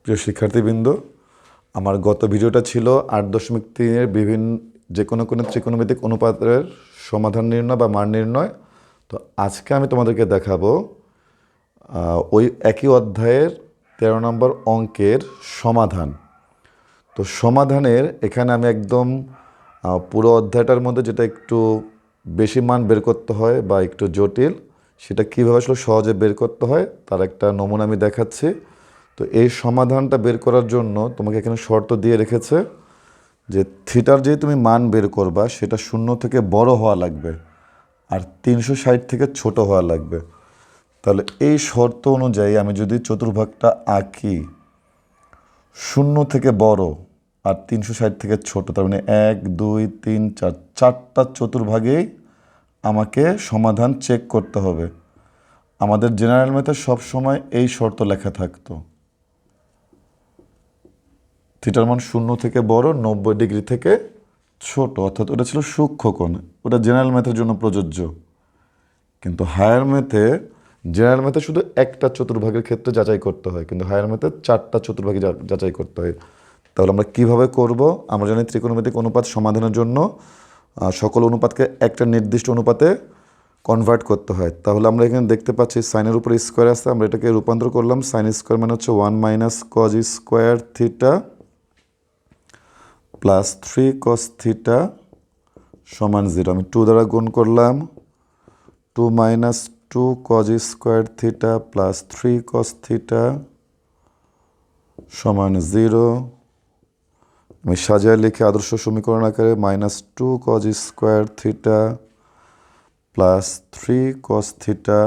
প্রিয় শিক্ষার্থীবৃন্দ, আমার গত ভিডিওটা ছিল 8.3-এর বিভিন্ন যে কোনো ত্রিকোণমিতিক অনুপাতের সমাধান নির্ণয় বা মান নির্ণয়। তো আজকে আমি তোমাদেরকে দেখাবো ওই একই অধ্যায়ের 13 নম্বর অঙ্কের সমাধান। তো সমাধানের এখানে আমি একদম পুরো অধ্যায়টার মধ্যে যেটা একটু বেশি মান বের করতে হয় বা একটু জটিল, সেটা কীভাবে আসলে সহজে বের করতে হয় তার একটা নমুনা আমি দেখাচ্ছি। তো এই সমাধানটা বের করার জন্য তোমাকে এখানে শর্ত দিয়ে রেখেছে যে থিটার যে তুমি মান বের করবা সেটা 0 থেকে বড় হওয়া লাগবে আর 360 থেকে ছোট হওয়া লাগবে। তাহলে এই শর্ত অনুযায়ী আমি যদি চতুর্ভাগটা আঁকি 0 থেকে বড় আর 360 থেকে ছোট, তার মানে 1 2 3 4 চারটা চতুর্ভাগেই আমাকে সমাধান চেক করতে হবে। আমাদের জেনারেল ম্যাথে সবসময় এই শর্ত লেখা থাকতো, থিটার মান 0 থেকে বড় 90 ডিগ্রি থেকে ছোট, অর্থাৎ ওটা ছিল সূক্ষ্মকোণ। ওটা জেনারেল ম্যাথের জন্য প্রযোজ্য। কিন্তু হায়ার ম্যাথে জেনারেল ম্যাথে শুধু একটা চতুর্ভাগের ক্ষেত্রে যাচাই করতে হয়, কিন্তু হায়ার ম্যাথে চারটা চতুর্ভাগে যাচাই করতে হয়। তাহলে আমরা কিভাবে করব? আমরা জানি ত্রিকোণমিতিক অনুপাত সমাধানের জন্য সকল অনুপাতকে একটা নির্দিষ্ট অনুপাতে কনভার্ট করতে হয়। তাহলে আমরা এখানে দেখতে পাচ্ছি সাইনের উপরে স্কোয়ার আছে, আমরা এটাকে রূপান্তর করলাম। সাইন স্কোয়ার মানে হচ্ছে 1 - cos square theta plus 3 cos theta সমান 0। আমি 2 দ্বারা গুণ করলাম, 2 - 2 cos square theta plus 3 cos theta সমান 0। আমি সাজিয়ে লিখে আদর্শ সমীকরণ আকারে -2 cos square theta plus 3 cos theta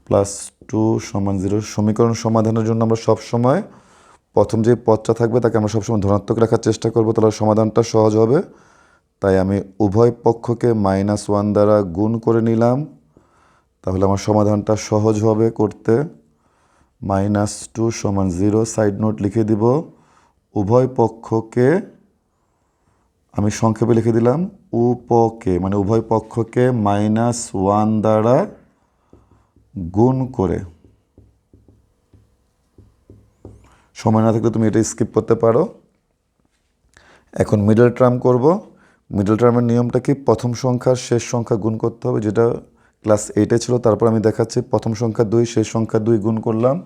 plus 2 সমান 0। সমীকরণ সমাধানের জন্য আমরা সবসময় প্রথম যে পদটা থাকবে তাকে আমরা সবসময় ধনাত্মক রাখার চেষ্টা করব, তাহলে সমাধানটা সহজ হবে। তাই আমি উভয় পক্ষকে -1 দ্বারা গুণ করে নিলাম, তাহলে আমার সমাধানটা সহজ হবে করতে। -2 সমান 0। সাইড নোট লিখে দিব, উভয় পক্ষকে আমি সংক্ষেপে লিখে দিলাম উপকে, মানে উভয় পক্ষকে -1 দ্বারা গুণ করে। সময় না থাকলে তুমি এটা স্কিপ করতে পারো। এখন মিডল টার্ম করব। মিডল টার্মের নিয়মটা কি? প্রথম সংখ্যার শেষ সংখ্যা গুণ করতে হবে, যেটা ক্লাস 8-এ ছিল। তারপর আমি দেখাচ্ছি, প্রথম সংখ্যা 2, শেষ সংখ্যা 2 গুণ করলাম,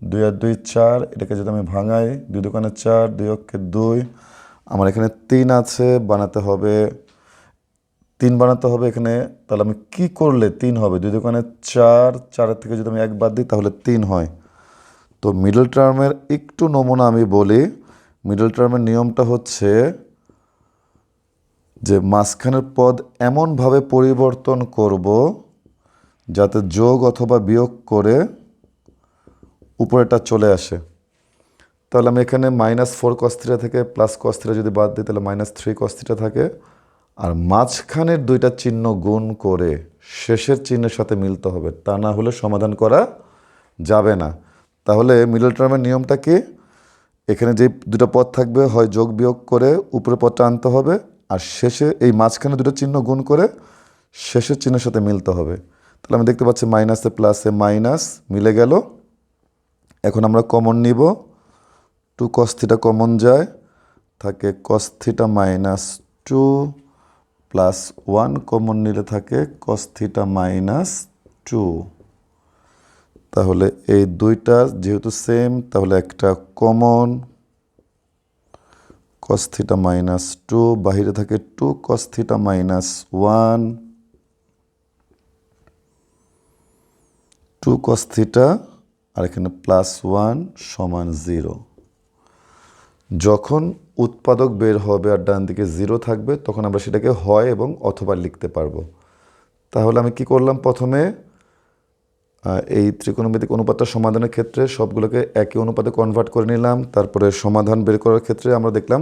2 আর 2 4। এটাকে যদি আমি ভাঙাই, 2 দোকানে 4, 2 অক্ষে 2। আমার এখানে 3 আছে, বানাতে হবে 3 বানাতে হবে এখানে। তাহলে আমি কি করলে 3 হবে? 2 দোকানে 4, 4-এর থেকে যদি আমি 1 বাদ দিই তাহলে 3 হয়। তো মিডল টার্মের একটু নমুনা আমি বলি। মিডল টার্মের নিয়মটা হচ্ছে যে মাঝখানের পদ এমনভাবে পরিবর্তন করব যাতে যোগ অথবা বিয়োগ করে উপরেটা চলে আসে। তাহলে আমি এখানে -4 cos থিটা থেকে +cos থিটা যদি বাদ দিই তাহলে -3 cos থিটা থাকে। আর মাঝখানের দুইটা চিহ্ন গুণ করে শেষের চিহ্নের সাথে মিলতে হবে, তা না হলে সমাধান করা যাবে না। তাহলে মিডল টার্মের নিয়মটা কি? এখানে যে দুটো পদ থাকবে হয় যোগ বিয়োগ করে উপরে পদটা আনতে হবে, আর শেষে এই মাঝখানে দুটো চিহ্ন গুণ করে শেষের চিহ্নের সাথে মিলতে হবে। তাহলে আমি দেখতে পাচ্ছি মাইনাসে প্লাসে মাইনাস মিলে গেল। এখন আমরা কমন নিব, 2 cos থিটা কমন যায়, থাকে cos থিটা -2 প্লাস 1 কমন নিলে থাকে cos থিটা -2। তাহলে এই দুইটা যেহেতু সেম, তাহলে একটা কমন cos থিটা -2, বাহিরে থাকে 2 cos থিটা -1, 2 cos থিটা আর এখানে +1 সমান 0। যখন উৎপাদক বের হবে আর ডান দিকে 0 থাকবে তখন আমরা সেটাকে হয় এবং অথবা লিখতে পারবো। তাহলে আমি কি করলাম? প্রথমে এই ত্রিকোণমিতিক অনুপাতটা সমাধানের ক্ষেত্রে সবগুলোকে একই অনুপাতে কনভার্ট করে নিলাম। তারপরে সমাধান বের করার ক্ষেত্রে আমরা দেখলাম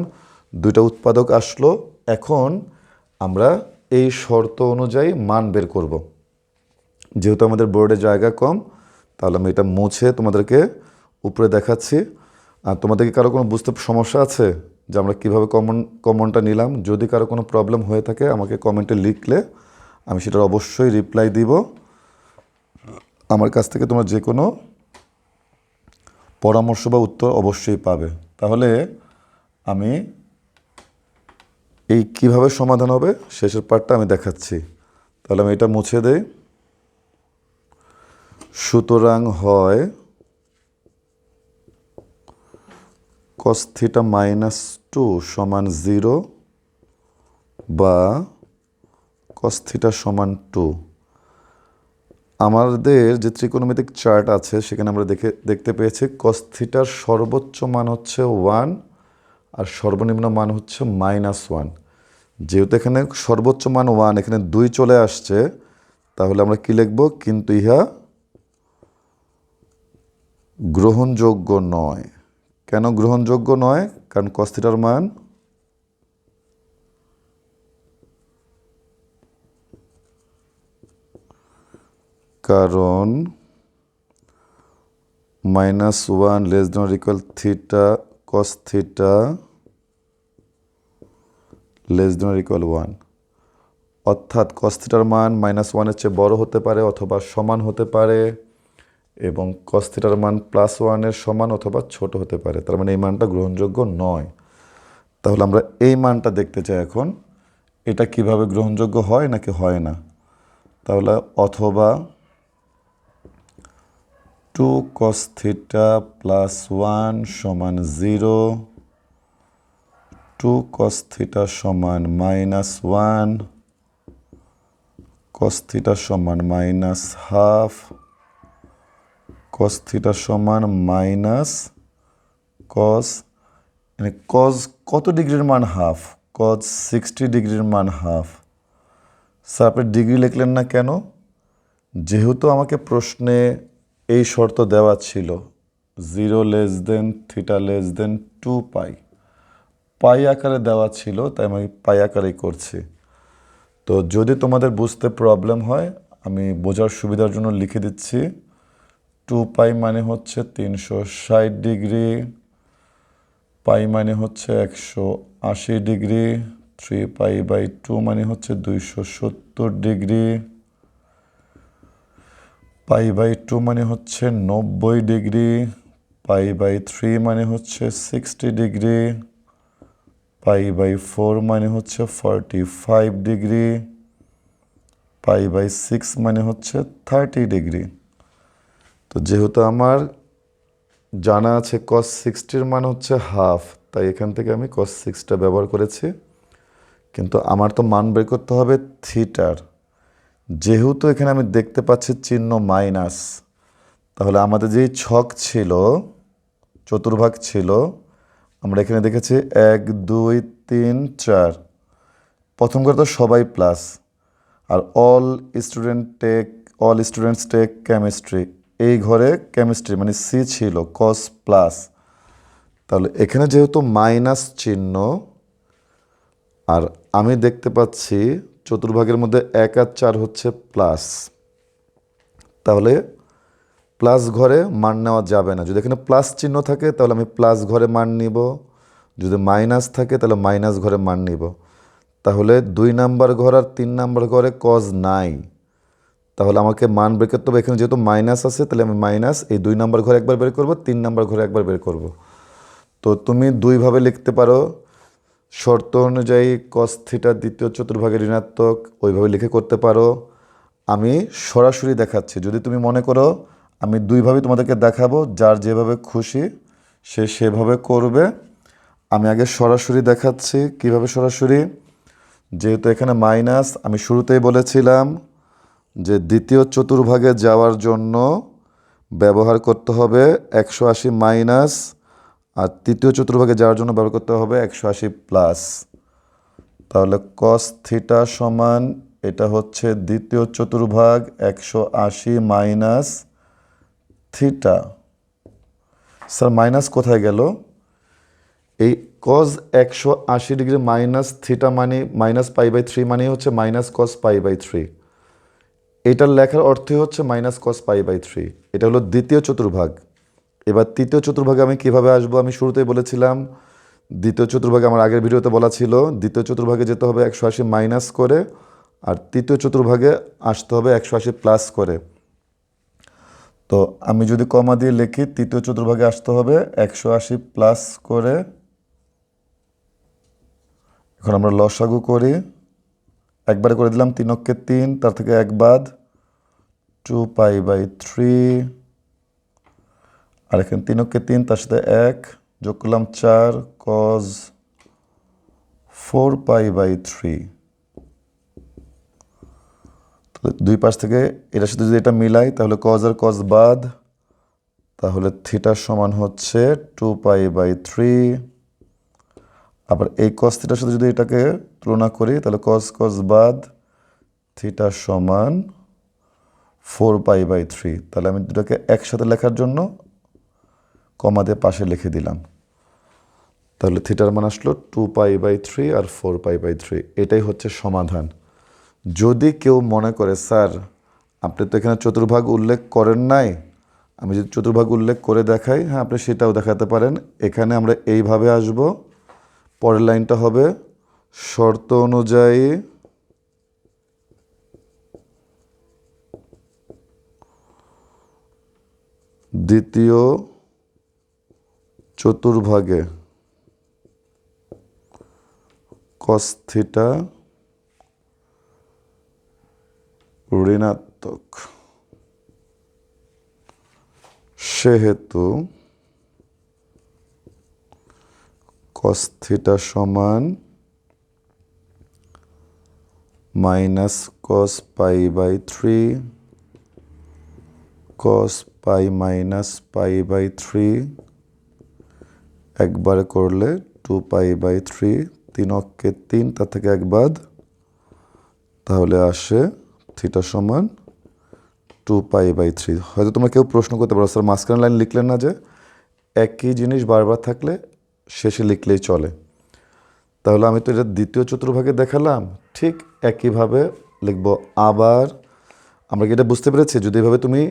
দুইটা উৎপাদক আসলো। এখন আমরা এই শর্ত অনুযায়ী মান বের করব। যেহেতু আমাদের বোর্ডে জায়গা কম, তাহলে আমি এটা মুছে তোমাদেরকে উপরে দেখাচ্ছি। আর তোমাদেরকে কারো কোনো বুঝতে সমস্যা আছে যে আমরা কীভাবে কমনটা নিলাম? যদি কারো কোনো প্রবলেম হয়ে থাকে আমাকে কমেন্টে লিখলে আমি সেটার অবশ্যই রিপ্লাই দিব। আমার কাছ থেকে তোমরা যে কোনো পরামর্শ বা উত্তর অবশ্যই পাবে। তাহলে আমি এই কিভাবে সমাধান হবে শেষের পার্টটা আমি দেখাচ্ছি। তাহলে আমি এটা মুছে দেই। সুতরাং হয় cos θ -2 সমান 0 বা cos θ সমান 2। আমাদের যে ত্রিকোণমিতিক চার্ট আছে সেখানে আমরা দেখতে পেয়েছি cos θ র সর্বোচ্চ মান হচ্ছে 1 আর সর্বনিম্ন মান হচ্ছে -1। যেহেতু এখানে সর্বোচ্চ মান 1, এখানে 2 চলে আসছে, তাহলে আমরা কি লিখব? কিন্তু ইহা গ্রহণযোগ্য নয়। কেন গ্রহণযোগ্য নয়? কারণ cos θ র মান কারণ -1 less than or equal theta cos θ less than or equal 1। অর্থাৎ cos θ র মান -1-এর চেয়ে বড় হতে পারে অথবা সমান হতে পারে, এবং cos θ র মান +1-এর সমান অথবা ছোট হতে পারে। তার মানে এই মানটা গ্রহণযোগ্য নয়। তাহলে আমরা এই মানটা দেখতে চাই এখন, এটা কিভাবে গ্রহণযোগ্য হয় নাকি হয় না। তাহলে অথবা 2 cos θ +1 সমান 0, 2 cos θ সমান -1, cos θ সমান -half, cos θ সমান cos, মানে cos কত ডিগ্রির মান হাফ? cos 60 ডিগ্রির মান হাফ। স্যার আপনি ডিগ্রি লিখলেন না কেন? যেহেতু আমাকে প্রশ্নে এই শর্ত দেওয়া ছিল 0 লেস দেন θ লেস দেন 2π, পাই আকারে দেওয়া ছিল, তাই আমি পাই আকারেই করছি। তো যদি তোমাদের বুঝতে প্রবলেম হয় আমি বোঝার সুবিধার জন্য লিখে দিচ্ছি, 2π মানে হচ্ছে 360 ডিগ্রি, পাই মানে হচ্ছে 180 ডিগ্রি, 3π/2 মানে হচ্ছে 270 ডিগ্রি, π/2 মানে হচ্ছে 90 ডিগ্রি, π/3 মানে হচ্ছে 60 ডিগ্রি, π/4 মানে হচ্ছে 45 ডিগ্রি, π/6 মানে হচ্ছে 30 ডিগ্রি। তো যেহেতু আমার জানা আছে cos 60-র মান হচ্ছে হাফ, তাই এখান থেকে আমি cos 6টা ব্যবহার করেছি। কিন্তু আমার তো মান বের করতে হবে থিটার। যেহেতু এখানে আমি দেখতে পাচ্ছি চিহ্ন মাইনাস, তাহলে আমাদের যেই ছক ছিল, চতুর্ভাগ ছিল, আমরা এখানে দেখেছি 1 2 3 4। প্রথম কথা সবাই প্লাস, আর অল স্টুডেন্টস টেক কেমিস্ট্রি, এই ঘরে কেমিস্ট্রি মানে সি ছিল কস প্লাস। তাহলে এখানে যেহেতু মাইনাস চিহ্ন, আর আমি দেখতে পাচ্ছি চতুর্ভাগের মধ্যে 1 আর 4 হচ্ছে প্লাস, তাহলে প্লাস ঘরে মান নেওয়া যাবে না। যদি এখানে প্লাস চিহ্ন থাকে তাহলে আমি প্লাস ঘরে মান নিব, যদি মাইনাস থাকে তাহলে মাইনাস ঘরে মান নিব। তাহলে 2 নাম্বার ঘর আর 3 নাম্বার ঘরে কজ নাই, তাহলে আমাকে মান বের করতে হবে। এখানে যেহেতু মাইনাস আছে তাহলে আমি মাইনাস এই 2 নাম্বার ঘরে একবার বের করব, 3 নাম্বার ঘরে একবার বের করব। তো তুমি দুইভাবে লিখতে পারো, শর্ত অনুযায়ী cos θ দ্বিতীয় চতুর্ভাগের ঋণাত্মক, ওইভাবে লিখে করতে পারো। আমি সরাসরি দেখাচ্ছি, যদি তুমি মনে করো আমি দুইভাবে তোমাদেরকে দেখাবো, যার যেভাবে খুশি সে সেভাবে করবে। আমি আগে সরাসরি দেখাচ্ছি। কিভাবে সরাসরি? যেহেতু এখানে মাইনাস, আমি শুরুতেই বলেছিলাম যে দ্বিতীয় চতুর্ভাগে যাওয়ার জন্য ব্যবহার করতে হবে 180 মাইনাস, আর তৃতীয় চতুর্ভাগে যাওয়ার জন্য ব্যবহার করতে হবে 180 প্লাস। তাহলে cos θ সমান, এটা হচ্ছে দ্বিতীয় চতুর্ভাগ 180 মাইনাস থিটা। স্যার মাইনাস কোথায় গেল? এই cos 180 ডিগ্রি মাইনাস থিটা মানে মাইনাস π/3 মানে হচ্ছে মাইনাস cos π/3। এটার লেখার অর্থই হচ্ছে মাইনাস cos π/3। এটা হলো দ্বিতীয় চতুর্ভাগ। এবার তৃতীয় চতুর্ভাগে আমি কিভাবে আসবো? আমি শুরুতেই বলেছিলাম দ্বিতীয় চতুর্ভাগে, আমার আগের ভিডিওতে বলা ছিল দ্বিতীয় চতুর্ভাগে যেতে হবে 180 মাইনাস করে, আর তৃতীয় চতুর্ভাগে আসতে হবে 180 প্লাস করে। তো আমি যদি কমা দিয়ে লিখি তৃতীয় চতুর্ভাগে আসতে হবে 180 প্লাস করে। এখন আমরা লসাগু করি, একবারে করে দিলাম 3 অক্ষে 3, তার থেকে 1 বাদ 2π/3, আর এখানে 3 অক্ষে 3, তার সাথে 1 যোগ করলাম 4 cos 4π/3। দুই পাশ থেকে এটার সাথে যদি এটা মিলাই তাহলে cos আর cos বাদ, তাহলে থিটার সমান হচ্ছে 2π/3। আবার এই cos থিটার সাথে যদি এটাকে তুলনা করি তাহলে cos বাদ, থিটা সমান 4π/3। তাহলে আমি দুটাকে একসাথে লেখার জন্য কমা দিয়ে পাশে লিখে দিলাম। তাহলে থিটার মান আসলো 2π/3 আর 4π/3। এটাই হচ্ছে সমাধান। যদি কেউ মনে করে স্যার আপনি তো এখানে চতুর্ভাগ উল্লেখ করেন নাই, আমি যদি চতুর্ভাগ উল্লেখ করে দেখাই, হ্যাঁ আপনি সেটাও দেখাতে পারেন। এখানে আমরা এইভাবে আসব, পরের লাইনটা হবে শর্ত অনুযায়ী দ্বিতীয় চতুর্ভাগে cos থিটা ঋণাত্মক, সেহেতু cos থিটা সমান মাইনাস cos π/3 cos π মাইনাস π/3, একবারে করলে 2π/3, 3 অক্ষে 3, তার থেকে 1 বাদ, তাহলে আসে থিটা সমান 2π/3। হয়তো তোমরা কেউ প্রশ্ন করতে পারো স্যার মাঝখানে লাইন লিখলেন না যে? একই জিনিস বারবার থাকলে শেষে লিখলেই চলে। তাহলে আমি তো এটা দ্বিতীয় চতুর্ভাগে দেখালাম, ঠিক একইভাবে লিখব। আবার আমরা কি এটা বুঝতে পেরেছি? যদি এভাবে তুমি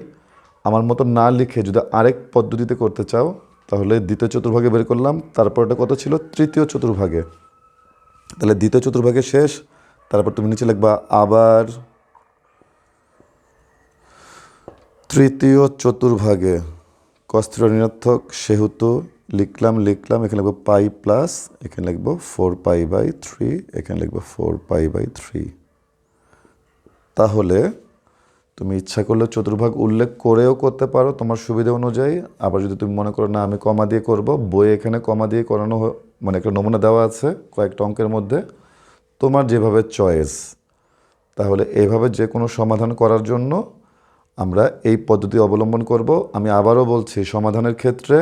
আমার মতো না লিখে যদি আরেক পদ্ধতিতে করতে চাও, তাহলে দ্বিতীয় চতুর্ভাগে বের করলাম, তারপর এটা কত ছিল? তৃতীয় চতুর্ভাগে। তাহলে দ্বিতীয় চতুর্ভাগে শেষ, তারপর তুমি নিচে লিখবা আবার তৃতীয় চতুর্ভাগে cos থিটা ঋণাত্মক, সেহেতু লিখলাম, এখানে লিখবো পাই প্লাস, এখানে লিখবো 4π/3, এখানে লিখবো 4π/3। তাহলে তুমি ইচ্ছা করলে চতুর্ভাগ উল্লেখ করেও করতে পারো তোমার সুবিধা অনুযায়ী। আবার যদি তুমি মনে করো না আমি কমা দিয়ে করব, বইয়ে এখানে কমা দিয়ে করানো মানে একটা নমুনা দেওয়া আছে কয়েকটা অঙ্কের মধ্যে, তোমার যেভাবে চয়েস। তাহলে এইভাবে যে কোনো সমাধান করার জন্য আমরা এই পদ্ধতি অবলম্বন করব। আমি আবারও বলছি, সমাধানের ক্ষেত্রে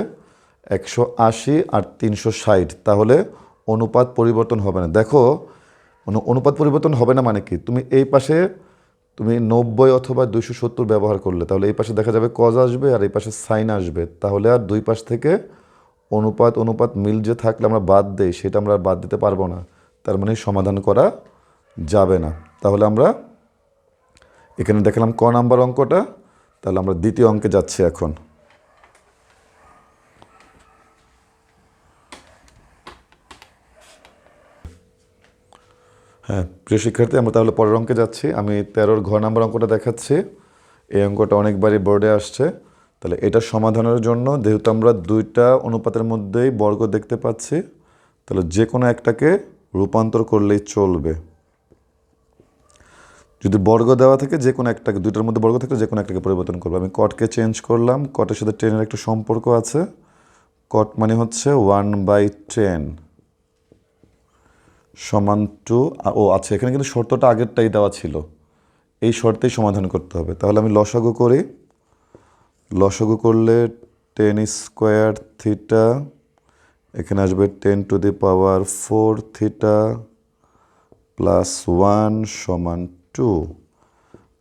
180 আর 360, তাহলে অনুপাত পরিবর্তন হবে না। দেখো অনুপাত পরিবর্তন হবে না মানে কি? তুমি এই পাশে তুমি 90 অথবা 270 ব্যবহার করলে, তাহলে এই পাশে দেখা যাবে cos আসবে আর এই পাশে sin আসবে। তাহলে আর দুই পাশ থেকে অনুপাত মিল যে থাকলে আমরা বাদ দেই, সেটা আমরা বাদ দিতে পারবো না। তার মানে সমাধান করা যাবে না। তাহলে আমরা এখানে দেখালাম ক নাম্বার অঙ্কটা, তাহলে আমরা দ্বিতীয় অঙ্কে যাচ্ছি এখন। হ্যাঁ প্রিয় শিক্ষার্থী, আমরা তাহলে পরের অঙ্কে যাচ্ছি। আমি 13-র ঘ নাম্বার অঙ্কটা দেখাচ্ছি। এই অঙ্কটা অনেকবারই বোর্ডে আসছে। তাহলে এটা সমাধানের জন্য যেহেতু আমরা দুইটা অনুপাতের মধ্যেই বর্গ দেখতে পাচ্ছি, তাহলে যে কোনো একটাকে রূপান্তর করলেই চলবে। যদি বর্গ দেওয়া থাকে যে কোনো একটাকে, দুইটার মধ্যে বর্গ থাকলে যে কোনো একটাকে পরিবর্তন করবো। আমি কটকে চেঞ্জ করলাম, কটের সাথে 10-এর একটা সম্পর্ক আছে। কট মানে হচ্ছে 1/10 সমান টু। ও আচ্ছা, এখানে কিন্তু শর্তটা আগেরটাই দেওয়া ছিল, এই শর্তেই সমাধান করতে হবে। তাহলে আমি লসাগু করি। লসাগু করলে 10² থিটা, এখানে আসবে 10⁴ থিটা প্লাস 1 সমান 2।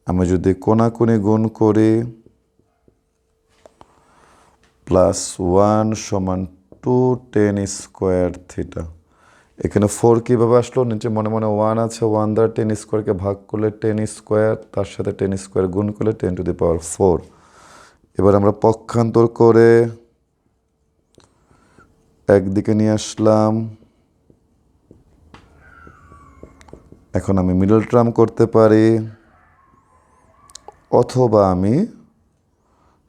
আমি যদি কোনাকুনি গুণ করি, প্লাস 1 সমান 2 10² থিটা। এখানে 4 কীভাবে আসলো? নিচে মনে মনে 1 আছে, 1 দ্বারা 10²কে ভাগ করলে 10², তার সাথে 10² গুণ করলে 10⁴। এবার আমরা পক্ষান্তর করে একদিকে নিয়ে আসলাম। এখন আমি মিডল টার্ম করতে পারি, অথবা আমি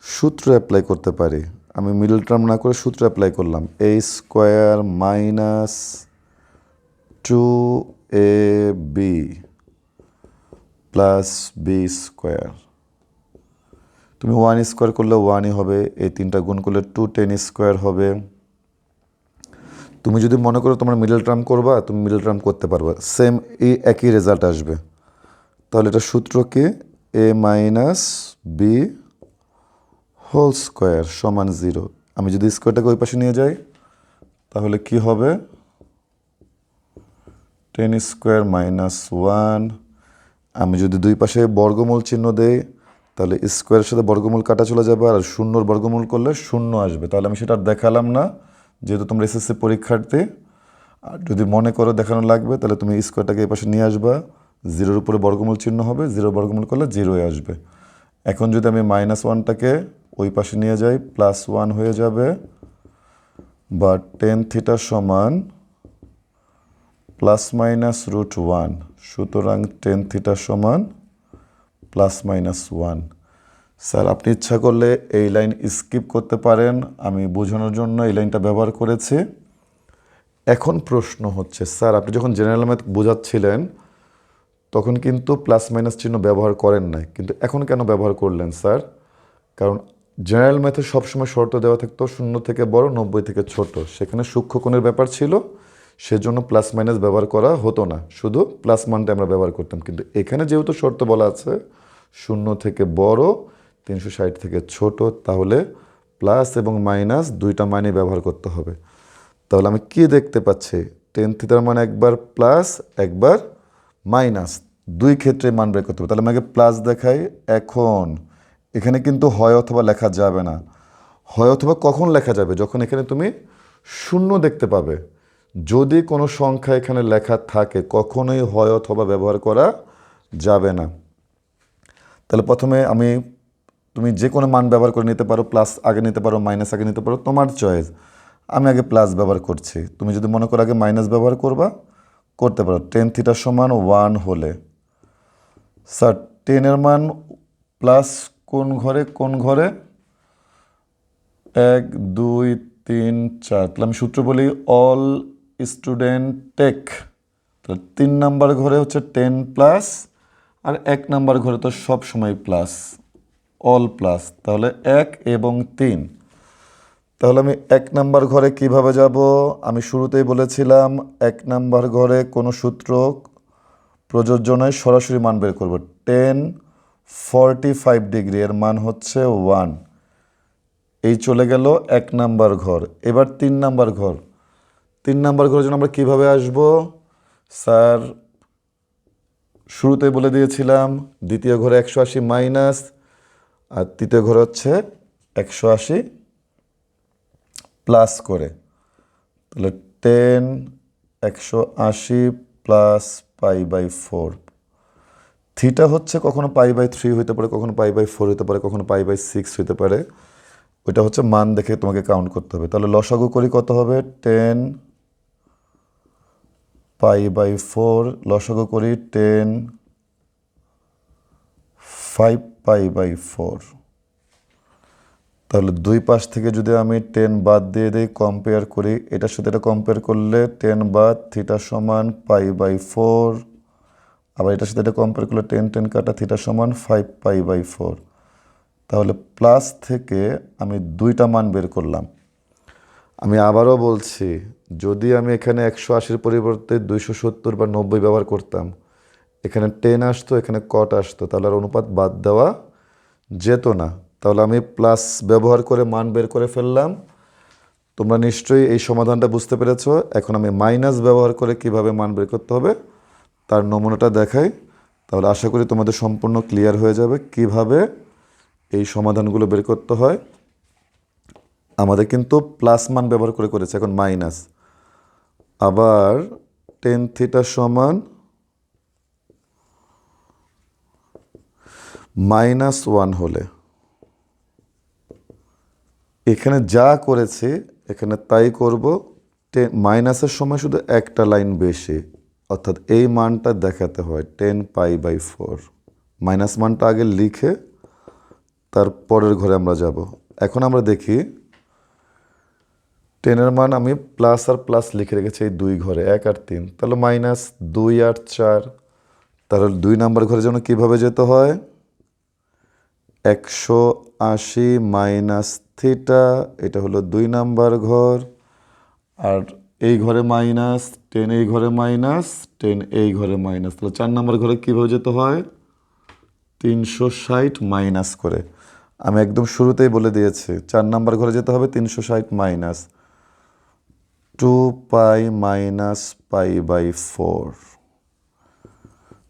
সূত্র অ্যাপ্লাই করতে পারি। আমি মিডল টার্ম না করে সূত্র অ্যাপ্লাই করলাম, a square minus 2ab plus b square. তুমি 1 স্কোয়ার করলে 1ই হবে, এই 3টা গুণ করলে 2 স্কোয়ার হবে। তুমি যদি মনে করো তোমার মিডল টার্ম করবা, তুমি মিডল টার্ম করতে পারবা, সেম এই একই রেজাল্ট আসবে। তাহলে এটা সূত্র কি, এ মাইনাস বি হোল স্কোয়ার সমান 0। আমি যদি স্কোয়ারটাকে ওই পাশে নিয়ে যাই তাহলে কি হবে, 10 স্কোয়ার মাইনাস 1। আমি যদি দুই পাশে বর্গমূল চিহ্ন দেই তাহলে স্কোয়ারের সাথে বর্গমূল কাটা চলে যাবে, আর শূন্যর বর্গমূল করলে শূন্য আসবে। তাহলে আমি সেটা আর দেখালাম না, যেহেতু তোমরা এসএসসি পরীক্ষার্থী। আর যদি মনে করো দেখানো লাগবে তাহলে তুমি স্কোয়ারটাকে এই পাশে নিয়ে আসবা, 0-র উপরে বর্গমূল চিহ্ন হবে, 0 বর্গমূল করলে 0-ই আসবে। এখন যদি আমি -1টাকে ওই পাশে নিয়ে যাই, +1 হয়ে যাবে, বা tan থিটা সমান ±√1। সুতরাং tan থিটা সমান ±1। স্যার আপনি ইচ্ছা করলে এই লাইন স্কিপ করতে পারেন, আমি বোঝানোর জন্য এই লাইনটা ব্যবহার করেছি। এখন প্রশ্ন হচ্ছে, স্যার আপনি যখন জেনারেল ম্যাথ বোঝাচ্ছিলেন তখন কিন্তু প্লাস মাইনাস চিহ্ন ব্যবহার করেন নাই, কিন্তু এখন কেন ব্যবহার করলেন স্যার? কারণ জেনারেল ম্যাথে সবসময় শর্ত দেওয়া থাকতো 0 থেকে বড়, 90 থেকে ছোট, সেখানে সূক্ষ্মকোণের ব্যাপার ছিল, সেজন্য প্লাস মাইনাস ব্যবহার করা হতো না, শুধু প্লাস মানটা আমরা ব্যবহার করতাম। কিন্তু এখানে যেহেতু শর্ত বলা আছে 0 থেকে বড়, 360 থেকে ছোট, তাহলে প্লাস এবং মাইনাস দুইটা মানই ব্যবহার করতে হবে। তাহলে আমি কি দেখতে পাচ্ছি, tan থিটার মান একবার প্লাস একবার মাইনাস, দুই ক্ষেত্রে মান বের করতে হবে। তাহলে আমাকে প্লাস দেখাই। এখন এখানে কিন্তু হয় অথবা লেখা যাবে না। হয় অথবা কখন লেখা যাবে, যখন এখানে তুমি শূন্য দেখতে পাবে। যদি কোনো সংখ্যা এখানে লেখা থাকে কখনোই হয় অথবা ব্যবহার করা যাবে না। তাহলে প্রথমে তুমি যে কোনো মান ব্যবহার করে নিতে পারো, প্লাস আগে নিতে পারো, মাইনাস আগে নিতে পারো, তোমার চয়েস। আমি আগে প্লাস ব্যবহার করছি, তুমি যদি মনে করো আগে মাইনাস ব্যবহার করবা, করতে পারো। tan থিটা সমান 1 হলে, স্যার 10-এর মান প্লাস কোন ঘরে কোন ঘরে, 1 2 3 4। তাহলে আমি সূত্র বলি, অল স্টুডেন্ট টেক। তাহলে 3 নাম্বার ঘরে হচ্ছে 10 প্লাস, আর 1 নাম্বার ঘরে তো সব সময় প্লাস, অল প্লাস। তাহলে 1 এবং 3। তাহলে আমি 1 নাম্বার ঘরে কিভাবে যাব? আমি শুরুতেই বলেছিলাম 1 নাম্বার ঘরে কোনো সূত্র প্রযোজ্য নয়, সরাসরি মান বের করব। tan 45 ডিগ্রি এর মান হচ্ছে 1। এই চলে গেল 1 নাম্বার ঘর। এবার 3 নাম্বার ঘর। 3 নাম্বার ঘরের জন্য আমরা কিভাবে আসব? স্যার শুরুতেই বলে দিয়েছিলাম দ্বিতীয় ঘরে 180 মাইনাস, আর তৃতীয় ঘরে হচ্ছে 180 প্লাস করে। তাহলে 10 180 প্লাস π/4। থিটা হচ্ছে কখনো π/3 হইতে পারে, কখনো π/4 হতে পারে, কখনো π/6 হইতে পারে। ওইটা হচ্ছে মান দেখে তোমাকে কাউন্ট করতে হবে। তাহলে লসাগু করি, কত হবে? 10 π/4, লসাগু করি 10 5π/4। তাহলে দুই পাশ থেকে যদি আমি 10 বাদ দিয়ে দিই, কম্পেয়ার করি, এটার সাথে এটা কম্পেয়ার করলে 10 বাদ, থিটা সমান π/4। আবার এটার সাথে এটা কম্পেয়ার করলে 10 কাটা, থিটা সমান 5π/4। তাহলে প্লাস থেকে আমি দুইটা মান বের করলাম। আমি আবারও বলছি, যদি আমি এখানে 180-র পরিবর্তে 270 বা 90 ব্যবহার করতাম, এখানে 10 আসতো, এখানে কট আসতো, তাহলে আর অনুপাত বাদ দেওয়া যেত না। তাহলে আমি প্লাস ব্যবহার করে মান বের করে ফেললাম। তোমরা নিশ্চয়ই এই সমাধানটা বুঝতে পেরেছো। এখন আমি মাইনাস ব্যবহার করে কিভাবে মান বের করতে হবে তার নমুনাটা দেখাই, তাহলে আশা করি তোমাদের সম্পূর্ণ ক্লিয়ার হয়ে যাবে কিভাবে এই সমাধানগুলো বের করতে হয়। আমাদের কিন্তু প্লাস মান ব্যবহার করে করেছে, এখন মাইনাস। আবার tan থিটা সমান -1 হলে, এখানে যা করেছি এখানে তাই করব। মাইনাসের সময় শুধু একটা লাইন বেশি, অর্থাৎ এই মানটা দেখাতে হয় 10π/4। মাইনাস মানটা আগে লিখে তার পরের ঘরে আমরা যাব। এখন আমরা দেখি 10-এর মান আমি প্লাস আর প্লাস লিখে রেখেছি এই 2 ঘরে, 1 আর 3, তাহলে -2 আর 4। তাহলে 2 নাম্বার ঘরের জন্য কীভাবে যেতে হয়? 180 মাইনাস থিটা, এটা হলো 2 নাম্বার ঘর। আর এই ঘরে মাইনাস, 10 এই ঘরে মাইনাস, 10 এই ঘরে মাইনাস। তাহলে 4 নাম্বার ঘরে কীভাবে যেতে হয়? 360 মাইনাস করে। আমি একদম শুরুতেই বলে দিয়েছি 4 নাম্বার ঘরে যেতে হবে 360 মাইনাস 2 মাইনাস π/4।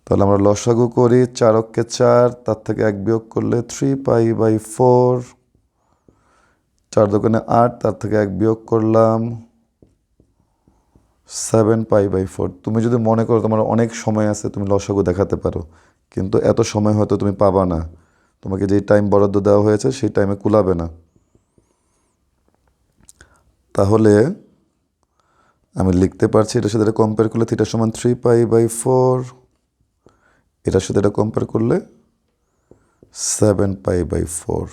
তাহলে আমরা লসাগু করি, 4 অক্ষে 4, তার থেকে 1 বিয়োগ করলে 3π/4, 4 দোকানে 8, তার থেকে 1 বিয়োগ করলাম 7π/4। তুমি যদি মনে করো তোমার অনেক সময় আছে, তুমি লসাগু দেখাতে পারো, কিন্তু এত সময় হয়তো তুমি পাবা না। তোমাকে যেই টাইম বরাদ্দ দেওয়া হয়েছে সেই টাইমে কুলাবে না। তাহলে আমি লিখতে পারছি এটার সাথে এটা কম্পেয়ার করলে থিটা সমান 3π/4, এটার সাথে এটা কম্পেয়ার করলে 7π/4।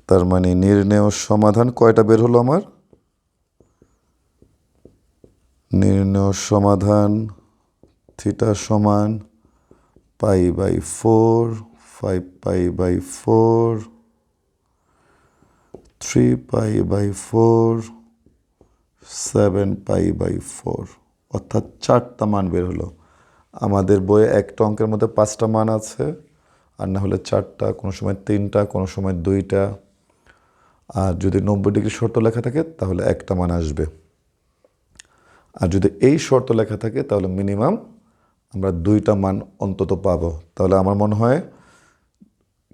তার মানে নির্ণেয় সমাধান কয়টা বের হলো আমার? নির্ণেয় সমাধান থিটা সমান π/4, 5π/4, 3π/4, 7π/4, অর্থাৎ 4টা মান বের হলো। আমাদের বইয়ে একটা অঙ্কের মধ্যে 5টা মান আছে, আর না হলে 4টা, কোনো সময় 3টা, কোনো সময় 2টা। আর যদি 90 ডিগ্রি শর্ত লেখা থাকে তাহলে একটা মান আসবে। আর যদি এই শর্ত লেখা থাকে তাহলে মিনিমাম আমরা 2টা মান অন্তত পাবো। তাহলে আমার মনে হয়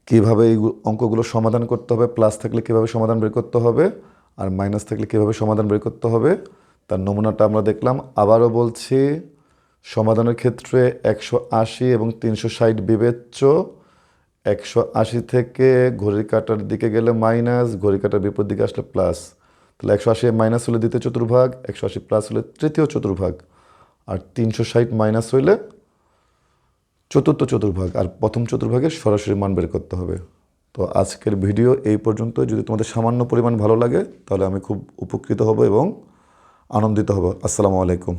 কীভাবে এই অঙ্কগুলো সমাধান করতে হবে, প্লাস থাকলে কীভাবে সমাধান বের করতে হবে, আর মাইনাস থাকলে কীভাবে সমাধান বের করতে হবে, তার নমুনাটা আমরা দেখলাম। আবারও বলছি, সমাধানের ক্ষেত্রে 180 এবং 360 বিবেচ্য। 180 থেকে ঘড়ির কাঁটার দিকে গেলে মাইনাস, ঘড়ির কাঁটার বিপরীত দিকে আসলে প্লাস। তাহলে 180 মাইনাস হলে দ্বিতীয় চতুর্ভাগ, 180 প্লাস হলে তৃতীয় চতুর্ভাগ, আর 360 মাইনাস হইলে চতুর্থ চতুর্ভাগ, আর প্রথম চতুর্ভাগের সরাসরি মান বের করতে হবে। তো আজকের ভিডিও এই পর্যন্ত। যদি তোমাদের সামান্য পরিমাণ ভালো লাগে তাহলে আমি খুব উপকৃত হব এবং আনন্দিত হব। আসসালামু আলাইকুম।